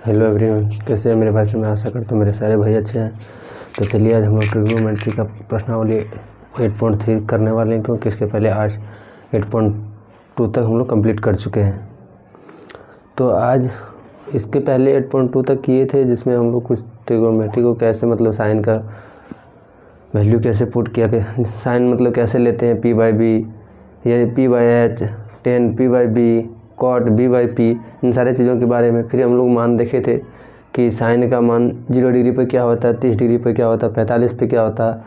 Hello everyone, कैसे हैं मेरे भाई से। मैं आशा करता हूँ मेरे सारे भाई अच्छे हैं। तो चलिए आज हम लोग ट्रिग्नोमेट्री का प्रश्नावली 8.3 करने वाले हैं, क्योंकि इसके पहले आज 8.2 तक हम लोग कंप्लीट कर चुके हैं। तो आज इसके पहले 8.2 तक किए थे, जिसमें हम लोग कुछ ट्रिग्नोमेट्री को कैसे साइन का वैल्यू कैसे पुट किया, साइन कैसे लेते हैं p/b या p/h, tan p/b, cot b/p, इन सारे चीज़ों के बारे में। फिर हम लोग मान देखे थे कि साइन का मान 0 डिग्री पर क्या होता है, 30 डिग्री पर क्या होता है, 45 पे क्या होता है,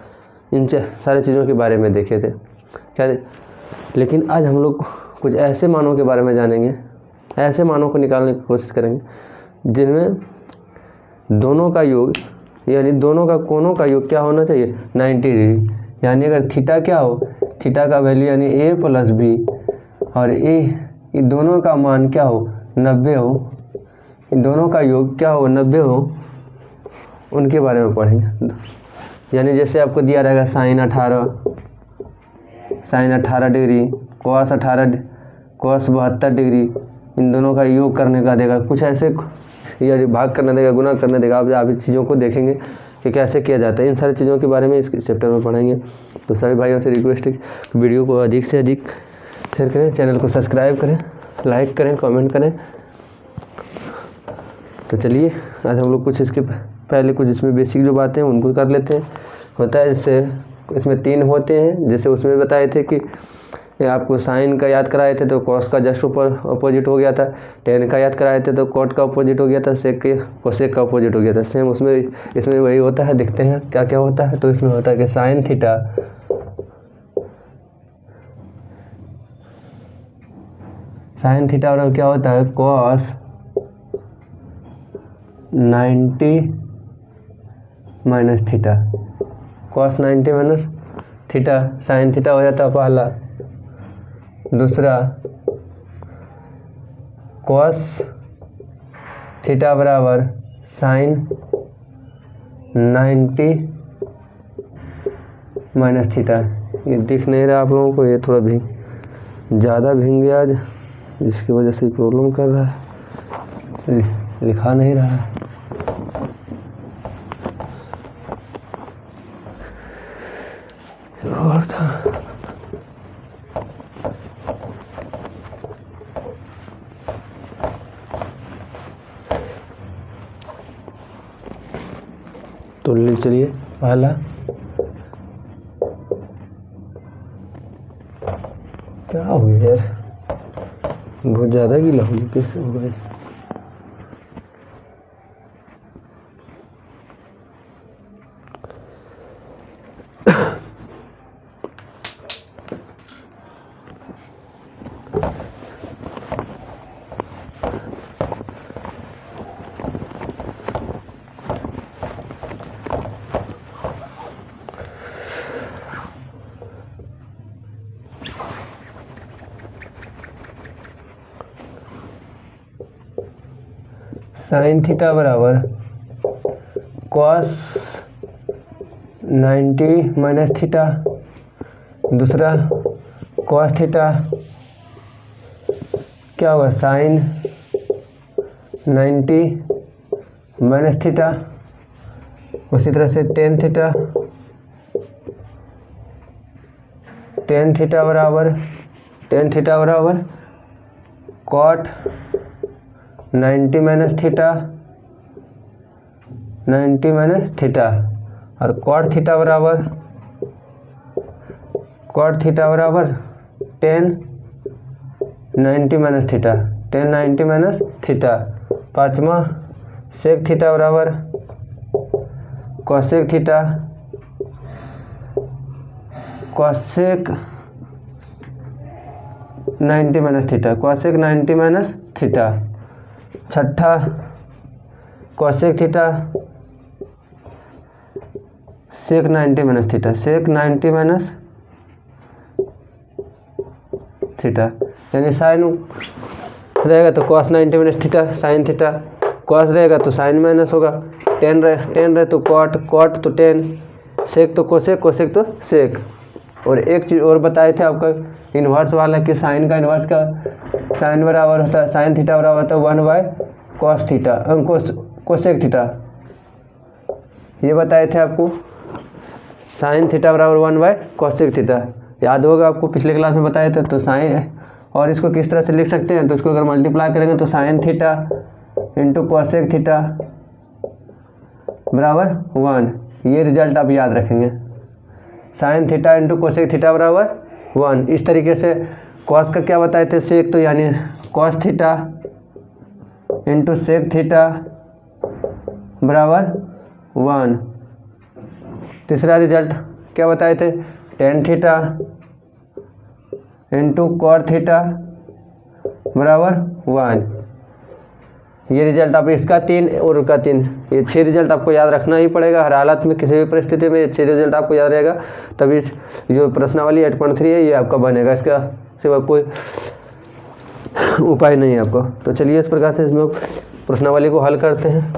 इन सारे चीज़ों के बारे में देखे थे क्या। लेकिन आज हम लोग कुछ ऐसे मानों के बारे में जानेंगे, ऐसे मानों को निकालने की कोशिश करेंगे जिनमें दोनों का योग यानी दोनों का कोनों का योग क्या होना चाहिए, 90 डिग्री। यानी अगर थीटा क्या हो, थीटा का वैल्यू यानी a+b और इन दोनों का मान क्या हो, 90 हो, इन दोनों का योग क्या हो, 90 हो, उनके बारे में पढ़ेंगे। यानी जैसे आपको दिया रहेगा साइन 18 डिग्री, कॉस 72 डिग्री, इन दोनों का योग करने का देगा, कुछ ऐसे या भाग करने देगा, गुना करने देगा। आप इस चीज़ों को देखेंगे कि कैसे किया जाता है। इन सारी चीज़ों के बारे में इस चैप्टर में पढ़ेंगे। तो सभी भाइयों से रिक्वेस्ट है कि वीडियो को अधिक से अधिक शेयर करें, चैनल को सब्सक्राइब करें, लाइक करें, कमेंट करें। तो चलिए आज हम लोग कुछ इसके पहले कुछ इसमें बेसिक जो बातें हैं उनको कर लेते हैं। होता है जैसे इसमें 3 होते हैं, जैसे उसमें बताए थे कि आपको साइन का याद कराए थे तो कॉस का जस्ट ऊपर अपोजिट हो गया था, टेन का याद कराए थे तो कॉट का अपोजिट हो गया था, सेक के कोसेक का अपोजिट हो गया था। सेम उसमें इसमें वही होता है। देखते हैं क्या क्या होता है। तो इसमें होता है कि साइन थीटा और क्या होता है, cos 90 minus theta, cos 90 minus theta, sine theta हो जाता है पहला। दूसरा कॉस थीटा बराबर साइन 90 माइनस थीटा। ये दिख नहीं रहा आप लोगों को, ये थोड़ा ज़्यादा भींग गया आज, जिसकी वजह से प्रॉब्लम कर रहा है, लिखा नहीं रहा है। और था तो चलिए पहला क्या हो गया यार, बहुत ज़्यादा गीला हो गया, कैसे हो गया। साइन थीटा बराबर कॉस 90 माइनस थीटा। दूसरा कॉस थीटा क्या होगा, साइन 90 माइनस थीटा। उसी तरह से टेन थीटा बराबर कॉट 90 माइनस थीटा और कॉट थीटा बराबर टेन 90 माइनस थीटा। पाँचवा सेक थीटा बराबर कॉसेक 90 माइनस थीटा। छठा cosec theta sec 90 minus theta. यानी साइन रहेगा तो cos 90 minus theta sine theta, cos रहेगा तो साइन माइनस होगा, टेन रहे तो कॉट तो टेन, सेक तो कोसेक तो सेक। और एक चीज़ और बताए थे आपका इन्वर्स वाला कि साइन का इन्वर्स का साइन बराबर होता है, साइन थीटा बराबर होता है 1/√2 कॉस थीटा कोसेक थीटा, ये बताए थे आपको। साइन थीटा बराबर 1/कोसेक थीटा, याद होगा आपको, पिछले क्लास में बताए थे। तो साइन, और इसको किस तरह से लिख सकते हैं, तो इसको अगर मल्टीप्लाई करेंगे तो sine theta into cosec theta बराबर 1, ये रिजल्ट आप याद रखेंगे। Sine theta into cosec theta बराबर 1। इस तरीके से कॉस का क्या बताए थे, सेक, तो यानी cos theta into sec theta बराबर 1। तीसरा रिजल्ट क्या बताए थे, tan theta into cot theta बराबर 1। ये रिजल्ट आप इसका 3 और उसका 3, ये 6 रिजल्ट आपको याद रखना ही पड़ेगा हर हालत में, किसी भी परिस्थिति में ये 6 रिजल्ट आपको याद रहेगा, तभी जो प्रश्नावली 8.3 है ये आपका बनेगा, इसका सिवा कोई उपाय नहीं है आपको। तो चलिए इस प्रकार से इसमें प्रश्नावली को हल करते हैं।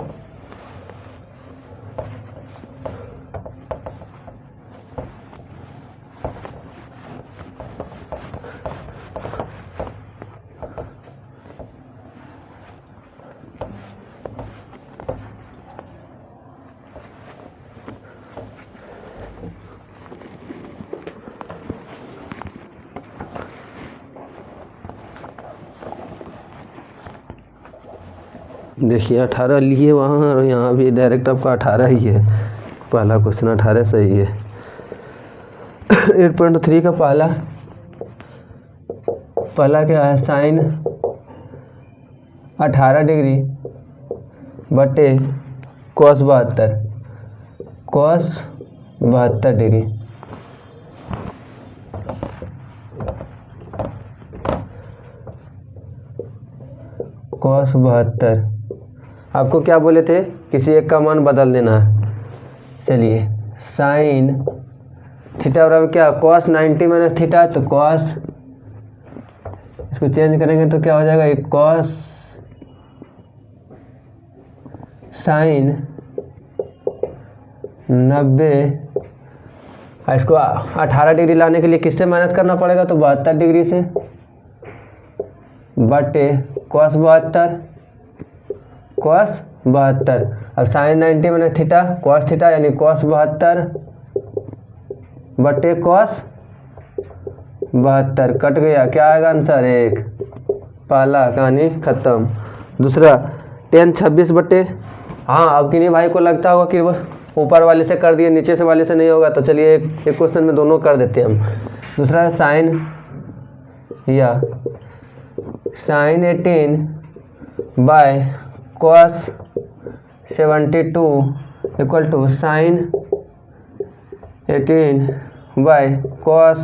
देखिए 18 लिए वहाँ, और यहाँ भी डायरेक्ट आपका 18 ही है। पहला क्वेश्चन 18 सही है। 8.3 का पहला क्या है, साइन 18 डिग्री बटे कॉस 72 डिग्री। कॉस 72, आपको क्या बोले थे, किसी एक का मान बदल देना है। चलिए, साइन थीटा बराबर क्या, कॉस 90 माइनस थीटा, तो कॉस, इसको चेंज करेंगे तो क्या हो जाएगा, एक कॉस साइन 90, इसको 18 डिग्री लाने के लिए किससे माइनस करना पड़ेगा, तो 72 डिग्री से, बटे कॉस 72। अब sine 90 minus theta cos theta, यानी कॉस 72 बटे कॉस 72, कट गया, क्या आएगा आंसर 1। पहला कहानी खत्म। दूसरा tan 26 बटे, हाँ अब किन्हीं भाई को लगता होगा कि वो ऊपर वाले से कर दिए, नीचे से वाले से नहीं होगा, तो चलिए एक क्वेश्चन में दोनों कर देते हैं हम। दूसरा sine 18 by cos 72 equal to sine 18 by cos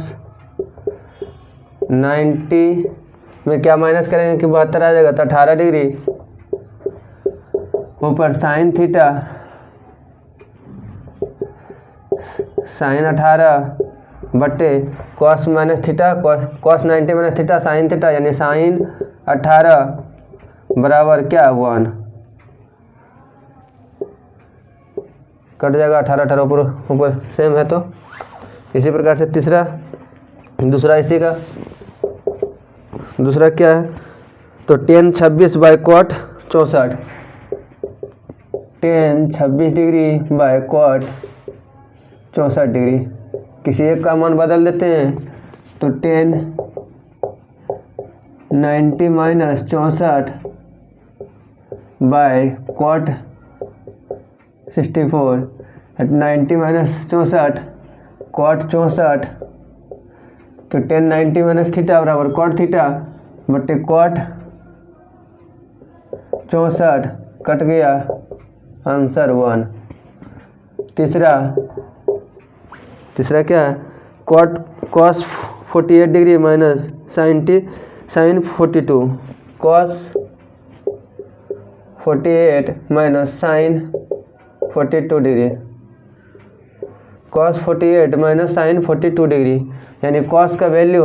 90 में क्या माइनस करेंगे कि 72 आ जाएगा, तो 18 डिग्री ऊपर साइन थीटा साइन 18 बटे cos minus theta cos 90 minus theta sine theta, यानी साइन 18 बराबर क्या 1, कट जाएगा 18 ऊपर सेम है। तो इसी प्रकार से दूसरा इसी का दूसरा क्या है, तो tan 26 by cot 64, tan 26 degree by cot 64 degree, किसी एक का मान बदल देते हैं, तो tan 90 minus 64 by cot 64, 90 minus 64 cot 64, तो tan 90 माइनस थीटा बराबर कॉट थीटा बटे कॉट 64, कट गया, आंसर 1। तीसरा क्या है, cos 48 degree minus sine 42, cos 48 minus sine 42 degree, cos 48 minus sine 42 degree, यानी कॉस का वैल्यू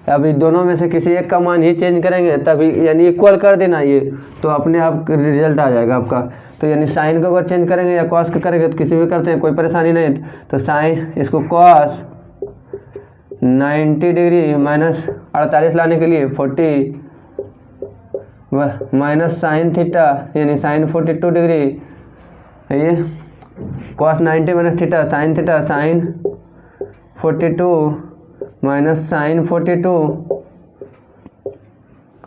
अभी दोनों में से किसी एक का मान ही चेंज करेंगे तभी, यानी इक्वल कर देना ये, तो अपने आप रिजल्ट आ जाएगा आपका। तो यानी साइन को अगर चेंज करेंगे या कॉस का करेंगे तो किसी भी करते हैं, कोई परेशानी नहीं। तो साइन, इसको कॉस 90 डिग्री माइनस 48 लाने के लिए माइनस साइन थीटा यानी साइन 42 डिग्री, ये cos 90 minus theta sine 42 minus sine 42,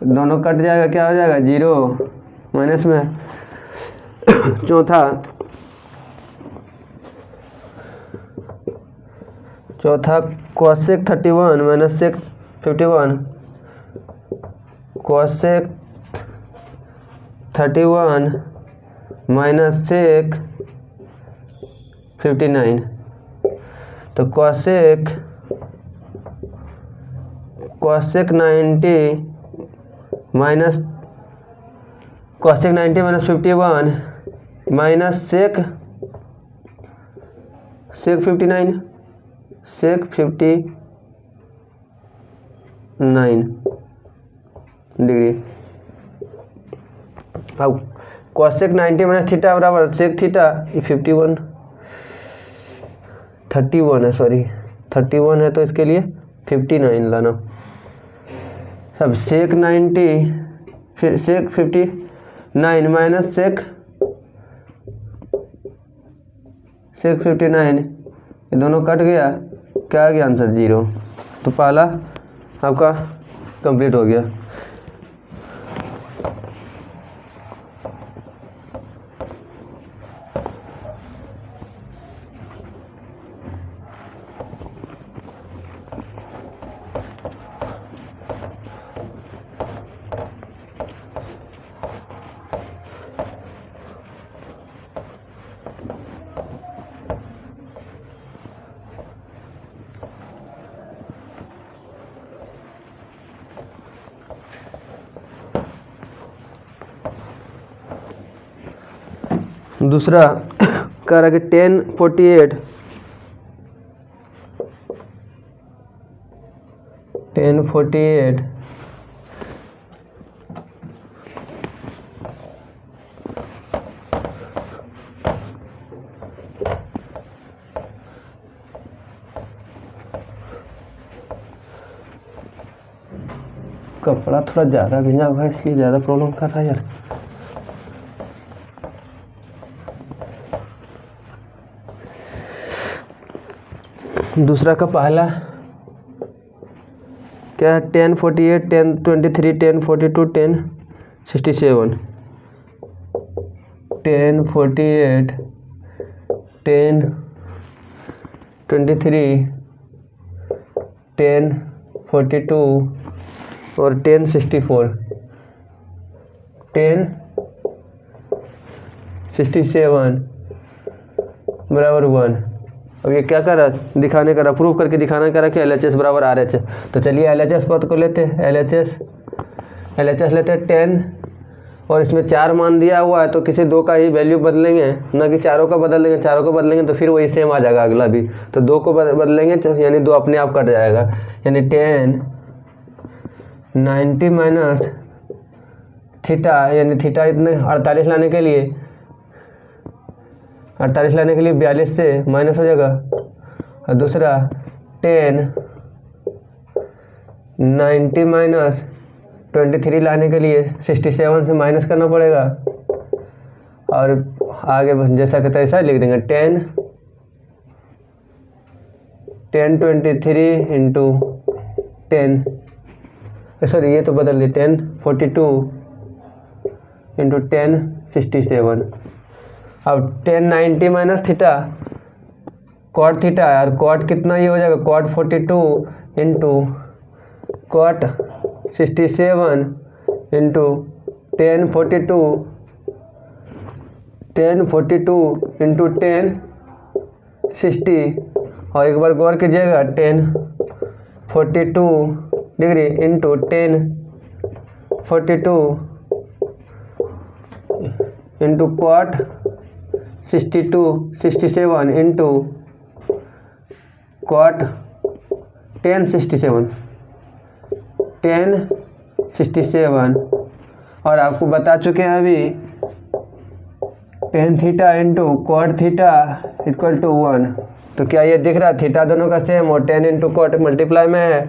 दोनों कट जाएगा, क्या हो जाएगा 0 माइनस में। चौथा cosec 31 minus sec 51, cosec 31 minus sec 59, तो cosec 90 minus 51 minus sec 59 degree. अब कोसेक 90 माइनस थीटा बराबर सेक थीटा 31 है, सॉरी 31 है, तो इसके लिए 59 लाना। अब सेक 90 फिर सेक 59 माइनस सेक 59, ये दोनों कट गया, क्या आ गया आंसर 0। तो पहला आपका कंप्लीट हो गया। दूसरा कह रहा कि 1048 कपड़ा थोड़ा ज़्यादा भिंगा हुआ है, इसलिए ज़्यादा प्रॉब्लम कर रहा है यार। दूसरा का पहला क्या है 1048 1023 1042 1067, 1048 1023 1042 और 1064 1067 बराबर 1। अब ये क्या कर रहा दिखाने का रहा, प्रूफ करके दिखाना कर रहा कि LHS बराबर RH। तो चलिए LHS पद को लेते हैं, LHS लेते हैं 10, और इसमें 4 मान दिया हुआ है, तो किसी 2 का ही वैल्यू बदलेंगे, ना कि चारों का बदल देंगे, तो फिर वही सेम आ जाएगा अगला भी। तो 2 को बदलेंगे यानी 2 अपने आप कट जाएगा, यानी 1090 माइनस थीटा, यानी थीटा इतने 48 लाने के लिए 42 से माइनस हो जाएगा। और दूसरा 1090 माइनस 23 लाने के लिए 67 से माइनस करना पड़ेगा, और आगे जैसा कहता है ऐसा लिख देंगे 1023 इंटू 10, सॉरी ये तो बदल दिए 1042 इंटू 1067। अब 1090 माइनस थीटा कॉट थीटा है, और कॉट कितना ये हो जाएगा cot 42 into cot 67 into 1042 into 1060, और एक बार गौर कीजिएगा 1042 degree into 1042 into cot 67 into cot 1067, और आपको बता चुके हैं अभी 10 theta into cot theta equal to 1। तो क्या ये दिख रहा है थीटा दोनों का सेम, और 10 इंटू कॉट मल्टीप्लाई में है,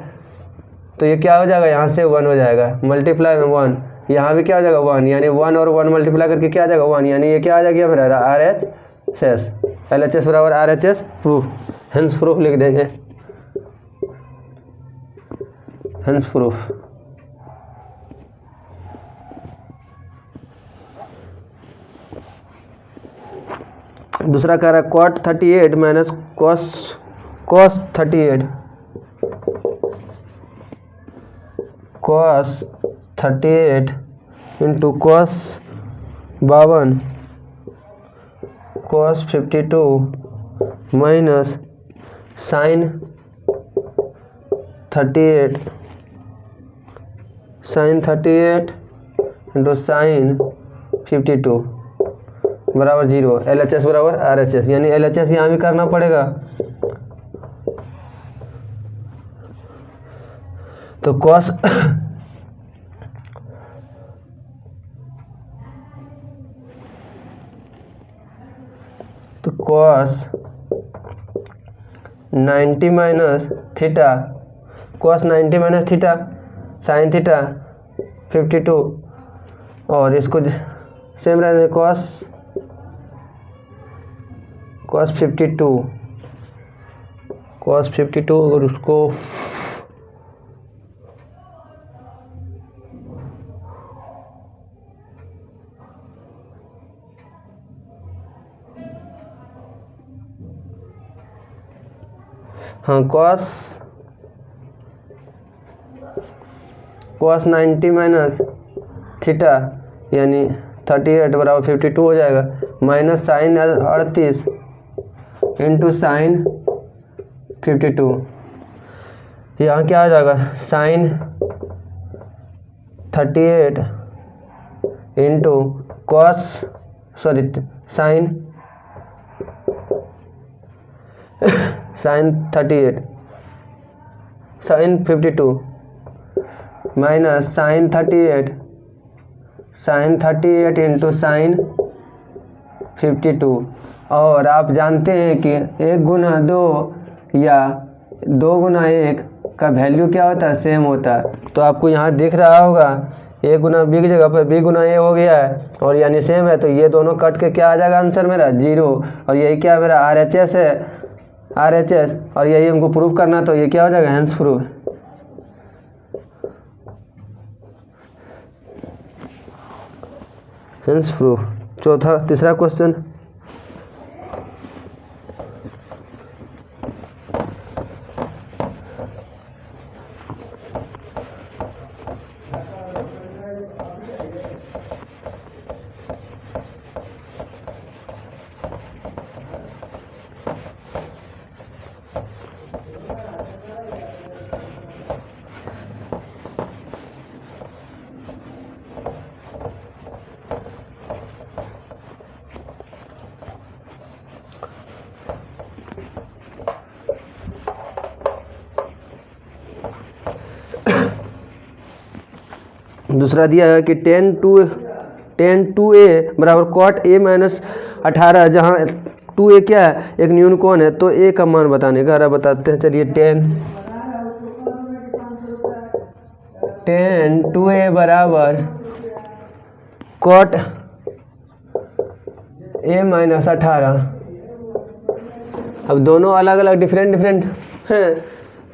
तो ये क्या हो जाएगा यहाँ से 1 हो जाएगा, मल्टीप्लाई में 1, यहाँ भी क्या हो जाएगा 1, यानी 1 और 1 मल्टीप्लाई करके क्या आ जाएगा 1, यानी ये क्या आ जाएगा मेरा RHS, LHS बराबर RHS प्रूफ, हेंस प्रूफ लिख देंगे, हेंस प्रूफ। दूसरा कह रहा है cot 38 minus cos 38, cos 38 into cos 52 cos 52 minus sin 38 into sin 52 बराबर 0, LHS बराबर RHS, यानी LHS यहाँ भी करना पड़ेगा। तो cos cos 90 minus theta, cos 90 minus theta sin theta 52, और इसको सेम रहने cos 52 अगर उसको हाँ cos 90 माइनस थीटा यानी 38 बराबर 52 हो जाएगा, माइनस साइन 38 इंटू साइन 52, यहाँ क्या आ जाएगा sine 38 into sine 38 sine 52 minus sine 38 into sine 52। और आप जानते हैं कि 1 गुना 2 या 2 गुना 1 का वैल्यू क्या होता है, सेम होता है। तो आपको यहाँ दिख रहा होगा a गुना b की जगह पर b गुना a हो गया है, और यानी सेम है, तो ये दोनों कट के क्या आ जाएगा आंसर मेरा 0, और यही क्या मेरा RHS है, RHS, और यही हमको प्रूफ करना, तो ये क्या हो जाएगा हेंस प्रूफ। Hence proof. तीसरा क्वेश्चन, दूसरा दिया है कि tan 2a बराबर cot a माइनस 18, जहाँ 2a क्या है, एक न्यून कोण है, तो a का मान बताने का रहा, बताते हैं। चलिए tan 2a बराबर cot a माइनस 18। अब दोनों अलग अलग डिफरेंट हैं,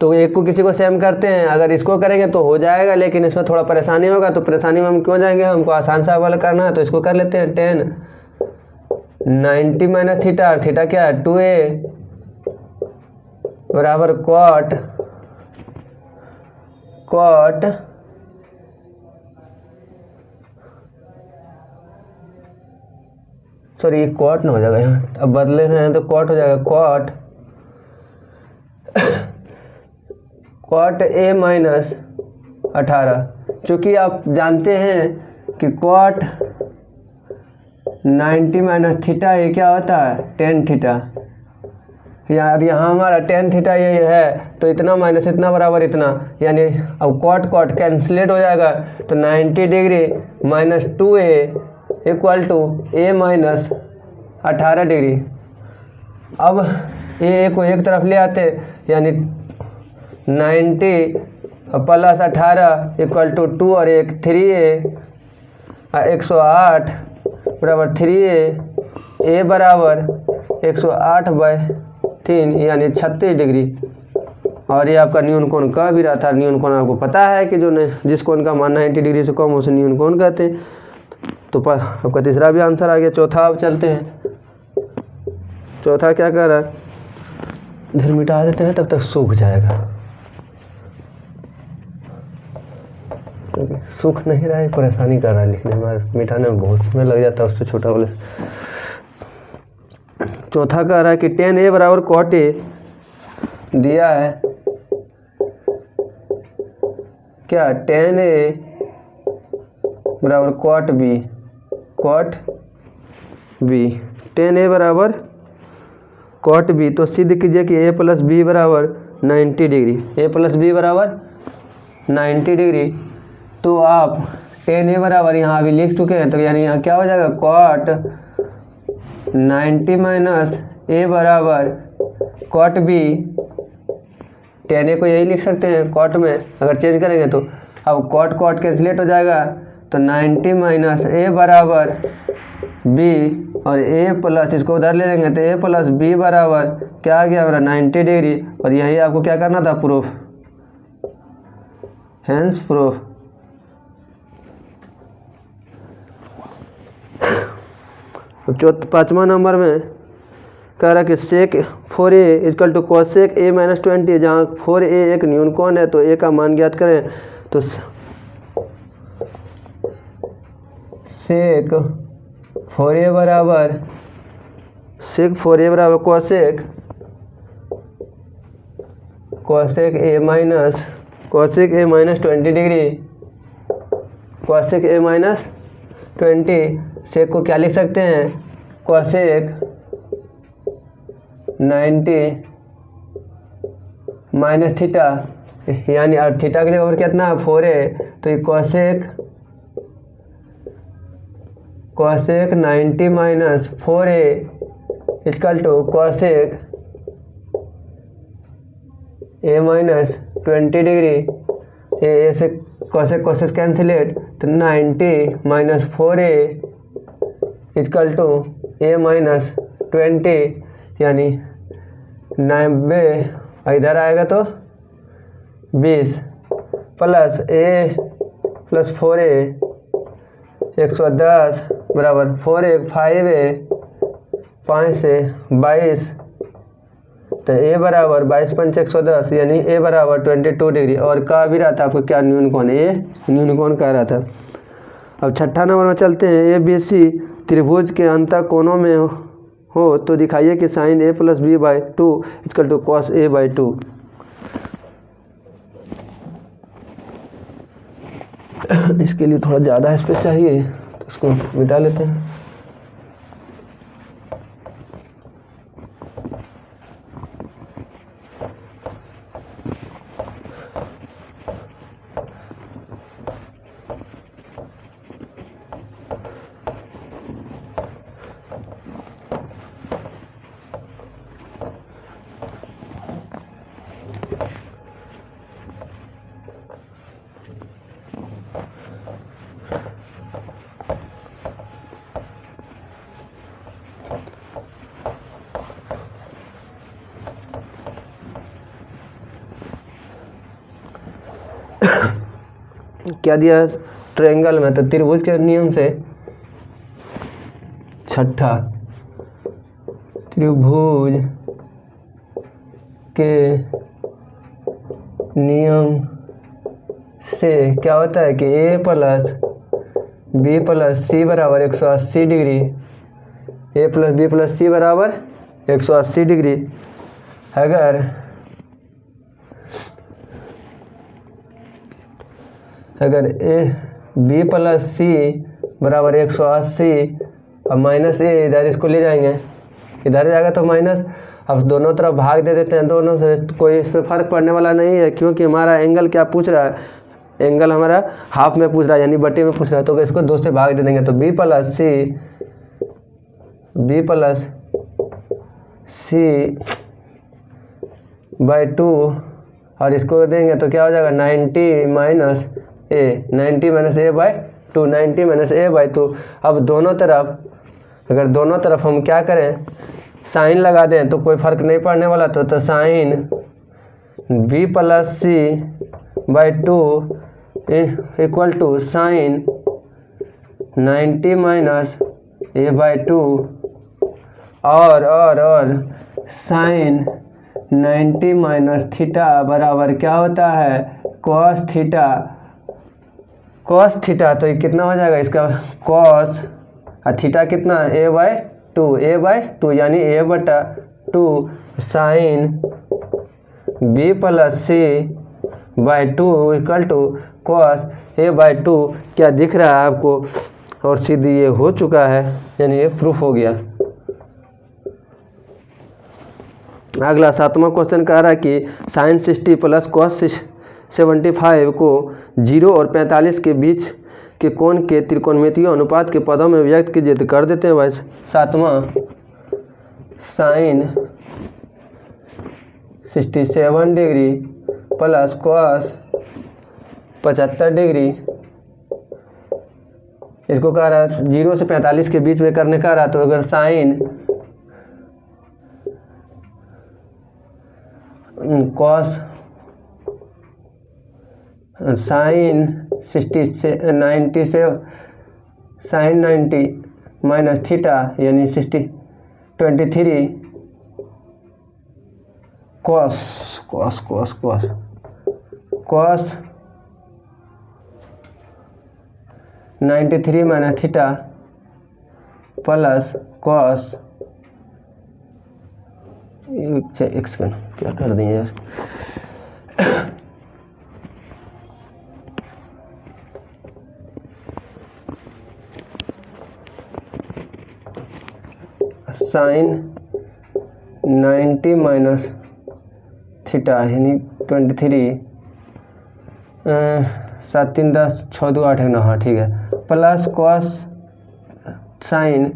तो एक को किसी को सेम करते हैं, अगर इसको करेंगे तो हो जाएगा, लेकिन इसमें थोड़ा परेशानी होगा, तो परेशानी में हम क्यों जाएंगे, हमको आसान सा वाला करना है, तो इसको कर लेते हैं। tan 90 माइनस थीटा, और थीटा क्या है 2a बराबर cot सॉरी ये cot ना हो जाएगा, यहाँ अब बदले हैं तो cot हो जाएगा, cot a माइनस 18। चूँकि आप जानते हैं कि cot 90 माइनस थीटा ये क्या होता है tan थीटा, यार यहाँ हमारा tan थीटा ये है, तो इतना माइनस इतना बराबर इतना, यानी अब cot कैंसलेट हो जाएगा, तो 90 degree minus 2a equal to a minus 18 degree. अब a को एक तरफ ले आते, यानी 90 प्लस 18 इक्वल टू 2 और 1 3a 108 बराबर 3a, a बराबर 108/3 यानी 36 डिग्री। और ये आपका न्यून कोण कह भी रहा था। न्यून कोण आपको पता है कि जो जिस कोण का मान 90 डिग्री से कम हो उसे न्यून कोण कहते हैं। तो आपका तीसरा भी आंसर आ गया। चौथा अब चलते हैं। चौथा क्या कह रहा है, इधर मिटा देते हैं तब तक सूख जाएगा। सूख नहीं रहा है, परेशानी कर रहा है लिखने में, मिटाने में बहुत समय लग जाता है उससे छोटा वाले। चौथा कह रहा है कि tan a बराबर cot a दिया है। क्या tan a बराबर cot b, cot b, tan a बराबर cot b। तो सिद्ध कीजिए कि a प्लस बी बराबर 90 डिग्री, a प्लस बी बराबर 90 डिग्री। तो आप tan a बराबर यहाँ अभी लिख चुके हैं, तो यानी यहाँ क्या हो जाएगा, cot 90 माइनस a बराबर cot b। tan a को यही लिख सकते हैं cot में, अगर चेंज करेंगे तो अब cot cot कैंसिलेट हो जाएगा, तो 90 माइनस a बराबर b और a प्लस इसको उधर ले लेंगे तो a प्लस b बराबर क्या आ गया हमारा 90 डिग्री। और यही आपको क्या करना था, प्रूफ, हेंस प्रूफ। पाँचवा नंबर में कह रहा कि sec 4a equal to cosec a minus 20, जहाँ 4a एक न्यून कोण है तो a का मान ज्ञात करें। तो सेक 4a बराबर cosec a minus 20 degree, cosec a minus 20। सेक को क्या लिख सकते हैं, कोसेक 90 माइनस थीटा, यानी और थीटा की जगह कितना है 4a, तो ये cosec 90 minus 4a equal to cosec a minus 20 degree. A से कोसेक कैंसिलेट, तो 90 minus 4a equal to a minus 20 यानी 90, इधर आएगा तो 20 प्लस a प्लस 4a 110 बराबर 4a 5a 5 से 22, तो a बराबर 22 पंच 110 यानी a बराबर 22 डिग्री। और कह भी रहा था आपको क्या, न्यून कोण, a न्यून कोण कह रहा था। अब छठा नंबर में चलते हैं। ABC त्रिभुज के अंतर कोणों में हो तो दिखाइए कि sine a plus B by 2 equal to cos a by 2। इसके लिए थोड़ा ज़्यादा स्पेस चाहिए तो इसको मिटा लेते हैं। क्या दिया ट्रायंगल में, तो त्रिभुज के नियम से छठा, त्रिभुज के नियम से क्या होता है कि a plus B plus C बराबर 180 degree, a plus B plus C बराबर 180 डिग्री। अगर ए बी प्लस सी बराबर 180 और माइनस ए, इधर इसको ले जाएंगे, इधर जाएगा तो माइनस। अब दोनों तरफ भाग दे देते हैं, दोनों से कोई इस पर फर्क पड़ने वाला नहीं है, क्योंकि हमारा एंगल क्या पूछ रहा है, एंगल हमारा हाफ में पूछ रहा है यानी बटे में पूछ रहा है। तो इसको 2 से भाग दे देंगे तो बी प्लस सी बाई 2 और इसको देंगे तो क्या हो जाएगा 90 minus A by 2 90 minus A by 2। अब दोनों तरफ अगर दोनों तरफ हम क्या करें साइन लगा दें तो कोई फर्क नहीं पड़ने वाला, तो sine B plus C by 2 equal to sine 90 minus A by 2 और साइन 90 माइनस थीटा बराबर क्या होता है कॉस थीटा। तो ये कितना हो जाएगा इसका कॉस थीटा कितना ए बाई 2 यानी ए बटा 2 sine B plus C by 2 equal to cos A by 2। क्या दिख रहा है आपको? और सीधी ये हो चुका है, यानी ये प्रूफ हो गया। अगला 7वां क्वेश्चन कह रहा है कि साइन 60 प्लस कॉस 75 को 0 और 45 के बीच के कोण के त्रिकोणमितीय अनुपात के पदों में व्यक्त कीजिए। तो कर देते हैं भाई 7वां sine 67 degree plus cos 75 degree, इसको कह रहा है 0 से 45 के बीच में करने का रहा। तो अगर साइन कॉस साइन 90 से साइन 90 माइनस थीटा यानी 23 cos 93 minus theta plus cos एक सेकंड क्या कर दिए यार साइन 90 माइनस थीटा यानी 23 7 3 10 6 2 8 9 हाँ ठीक है plus cos sine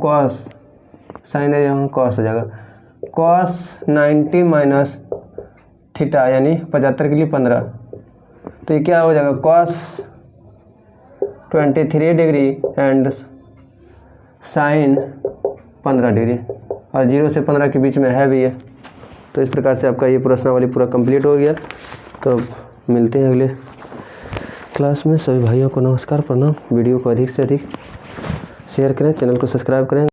cos sine है यहाँ कॉस हो जाएगा कॉस 90 माइनस थीटा यानी 75 के लिए 15। तो ये क्या हो जाएगा cos 23 degree and sine 15 degree और 0 से 15 के बीच में है भी है। तो इस प्रकार से आपका ये प्रश्नावली पूरा कंप्लीट हो गया। तो मिलते हैं अगले क्लास में। सभी भाइयों को नमस्कार प्रणाम। वीडियो को अधिक से अधिक शेयर करें, चैनल को सब्सक्राइब करें।